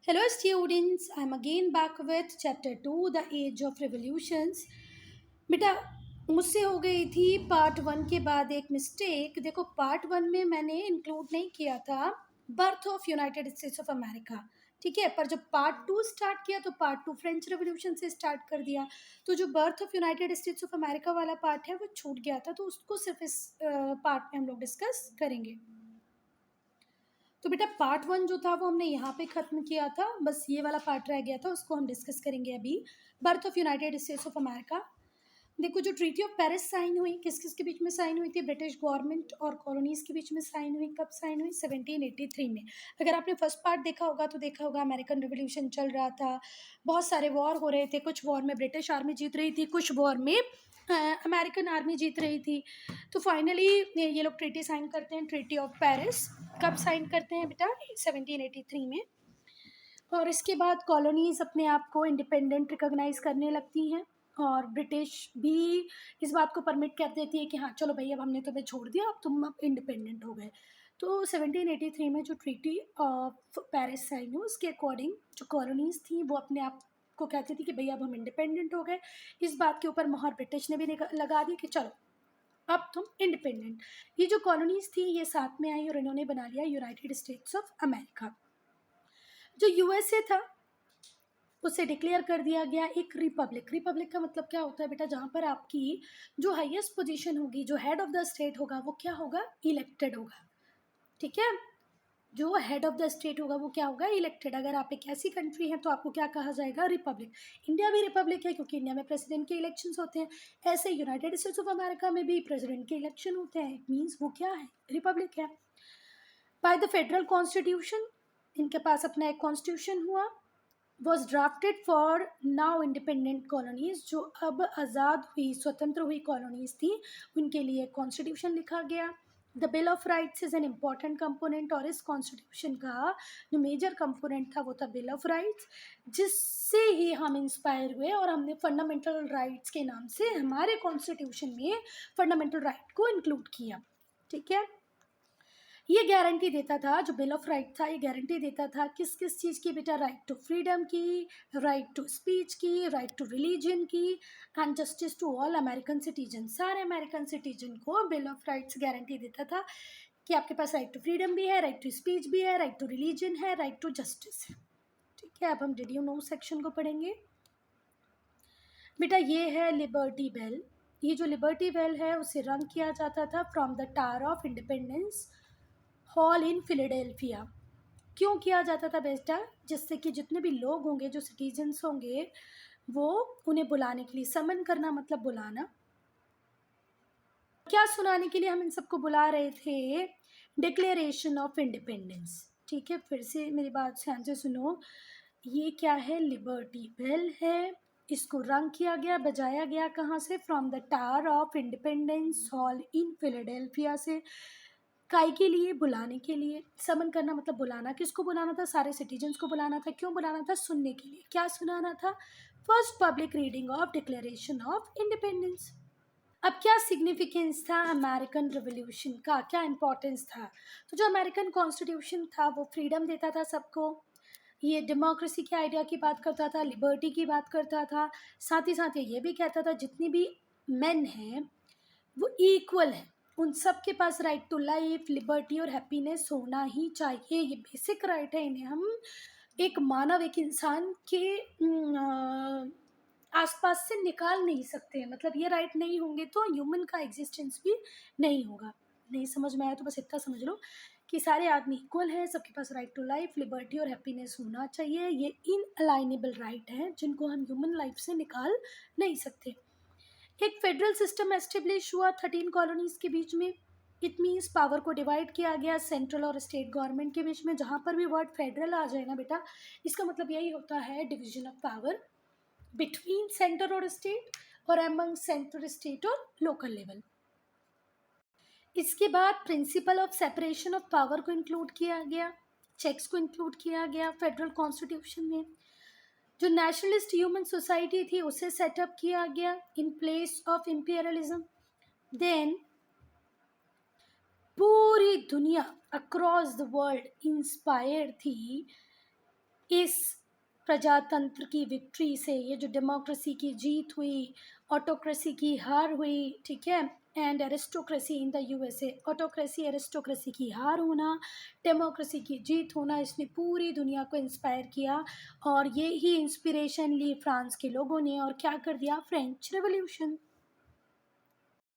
Hello, students. I'm again back with chapter 2 The Age of Revolutions. बेटा मुझसे हो गई थी पार्ट वन के बाद एक मिस्टेक। देखो, पार्ट वन में मैंने इंक्लूड नहीं किया था birth of United states of America. ठीक है, पर जब पार्ट टू स्टार्ट किया तो पार्ट टू फ्रेंच रेवोल्यूशन से स्टार्ट कर दिया। तो जो birth of United states of America वाला पार्ट है वो छूट गया था, तो उसको सिर्फ इस पार्ट में हम लोग डिस्कस करेंगे। तो बेटा पार्ट वन जो था वो हमने यहाँ पे ख़त्म किया था, बस ये वाला पार्ट रह गया था, उसको हम डिस्कस करेंगे अभी। Birth of United states of America. देखो, जो ट्रीटी ऑफ पेरिस साइन हुई, किस किस के बीच में साइन हुई थी? ब्रिटिश गवर्नमेंट और कॉलोनीज़ के बीच में साइन हुई। कब साइन हुई? 1783 में। अगर आपने फर्स्ट पार्ट देखा होगा तो देखा होगा अमेरिकन रिवोल्यूशन चल रहा था, बहुत सारे वॉर हो रहे थे। कुछ वॉर में ब्रिटिश आर्मी जीत रही थी, कुछ वॉर में अमेरिकन आर्मी जीत रही थी। तो फाइनली ये लोग ट्रीटी साइन करते हैं, ट्रीटी ऑफ पेरिस। कब साइन करते हैं बेटा? 1783 में। और इसके बाद कॉलोनीज़ अपने आप को इंडिपेंडेंट रिकॉग्नाइज करने लगती हैं, और ब्रिटिश भी इस बात को परमिट कर देती है कि हाँ चलो भाई, अब हमने तुम्हें छोड़ दिया, अब तुम अब इंडिपेंडेंट हो गए। तो 1783 में जो ट्रीटी ऑफ पेरिस साइन हुई, उसके अकॉर्डिंग जो कॉलोनीज़ थी वो अपने आप को कहती थी कि भैया अब हम इंडिपेंडेंट हो गए। इस बात के ऊपर मोहर ब्रिटिश ने भी लगा दी कि चलो अब तुम इंडिपेंडेंट। ये जो कॉलोनीज़ थी ये साथ में आई और इन्होंने बना लिया यूनाइटेड स्टेट्स ऑफ अमेरिका। जो यूएसए था उसे डिक्लेयर कर दिया गया एक रिपब्लिक। रिपब्लिक का मतलब क्या होता है बेटा? जहाँ पर आपकी जो हाईएस्ट पोजीशन होगी, जो हेड ऑफ द स्टेट होगा, वो क्या होगा? इलेक्टेड होगा। ठीक है, जो हेड ऑफ द स्टेट होगा वो क्या होगा? इलेक्टेड। अगर आप एक ऐसी कंट्री है तो आपको क्या कहा जाएगा? रिपब्लिक। इंडिया भी रिपब्लिक है क्योंकि इंडिया में प्रेसिडेंट के इलेक्शंस होते हैं। ऐसे यूनाइटेड स्टेट्स ऑफ अमेरिका में भी प्रेसिडेंट के इलेक्शन होते हैं। इट मीन्स वो क्या है? रिपब्लिक है। बाय द फेडरल कॉन्स्टिट्यूशन, इनके पास अपना एक कॉन्स्टिट्यूशन हुआ, was drafted for now independent colonies. जो अब आज़ाद हुई, स्वतंत्र हुई कॉलोनीज थी, उनके लिए कॉन्स्टिट्यूशन लिखा गया। The bill of rights is an important component, और इस कॉन्स्टिट्यूशन का जो मेजर कंपोनेंट था वो था बिल ऑफ राइट्स, जिससे ही हम इंस्पायर हुए और हमने फंडामेंटल राइट्स के नाम से हमारे कॉन्स्टिट्यूशन में फंडामेंटल राइट को इंक्लूड किया। ठीक है, ये गारंटी देता था, जो बिल ऑफ राइट था ये गारंटी देता था किस किस चीज़ की बेटा? राइट टू फ्रीडम की, राइट टू स्पीच की, राइट टू रिलीजन की, and justice to all American citizen. सारे अमेरिकन सिटीजन को बिल ऑफ राइट्स गारंटी देता था कि आपके पास राइट टू फ्रीडम भी है, राइट टू स्पीच भी है, राइट टू रिलीजन है, राइट टू जस्टिस है। ठीक है, अब हम डिड यू नो सेक्शन को पढ़ेंगे। बेटा ये है लिबर्टी बेल। ये जो लिबर्टी बेल है उसे रंग किया जाता था from the tower of independence hall in Philadelphia. क्यों किया जाता था बेटा? जिससे कि जितने भी लोग होंगे, जो सिटीजन्स होंगे, वो उन्हें बुलाने के लिए, समन करना मतलब बुलाना, क्या सुनाने के लिए हम इन सबको बुला रहे थे? Declaration of independence. ठीक है, फिर से मेरी बात ध्यान से सुनो। ये क्या है? लिबर्टी बेल है। इसको रंग किया गया, बजाया गया कहाँ से? From the tower of independence hall in Philadelphia से। काय के लिए? बुलाने के लिए। समन करना मतलब बुलाना। किसको बुलाना था? सारे सिटीजन्स को बुलाना था। क्यों बुलाना था? सुनने के लिए। क्या सुनाना था? First public reading of declaration of independence. अब क्या सिग्निफिकेंस था अमेरिकन रिवोल्यूशन का? क्या इंपॉर्टेंस था? तो जो अमेरिकन कॉन्स्टिट्यूशन था वो फ्रीडम देता था सबको, ये डेमोक्रेसी के आइडिया की बात करता था, लिबर्टी की बात करता था, साथ ही साथ ये भी कहता था जितनी भी मेन हैं वो इक्वल है, उन सब के पास राइट टू लाइफ, लिबर्टी और हैप्पीनेस होना ही चाहिए। ये बेसिक राइट है, इन्हें हम एक मानव, एक इंसान के आसपास से निकाल नहीं सकते। मतलब ये राइट नहीं होंगे तो ह्यूमन का एग्जिस्टेंस भी नहीं होगा। नहीं समझ में आया तो बस इतना समझ लो कि सारे आदमी इक्वल हैं, सबके पास राइट टू लाइफ, लिबर्टी और हैप्पीनेस होना चाहिए। ये इनअलाइनेबल राइट हैं जिनको हम ह्यूमन लाइफ से निकाल नहीं सकते। एक फेडरल सिस्टम एस्टेब्लिश हुआ 13 कॉलोनीज के बीच में। इट मीन्स पावर को डिवाइड किया गया सेंट्रल और स्टेट गवर्नमेंट के बीच में। जहाँ पर भी वर्ड फेडरल आ जाए ना बेटा, इसका मतलब यही होता है division of power between centre और स्टेट, और एमंग सेंटर, स्टेट और लोकल लेवल। इसके बाद principle of separation of power को इंक्लूड किया गया, चेक्स को इंक्लूड किया गया फेडरल कॉन्स्टिट्यूशन में। जो नेशनलिस्ट ह्यूमन सोसाइटी थी उसे सेटअप किया गया in place of imperialism. Then पूरी दुनिया अक्रॉस द वर्ल्ड इंस्पायर थी इस प्रजातंत्र की विक्ट्री से, ये जो डेमोक्रेसी की जीत हुई, ऑटोक्रेसी की हार हुई, ठीक है, and aristocracy in the USA, autocracy aristocracy की हार होना, डेमोक्रेसी की जीत होना, इसने पूरी दुनिया को इंस्पायर किया। और ये ही इंस्पिरेशन ली फ्रांस के लोगों ने और क्या कर दिया, फ्रेंच रेवोल्यूशन।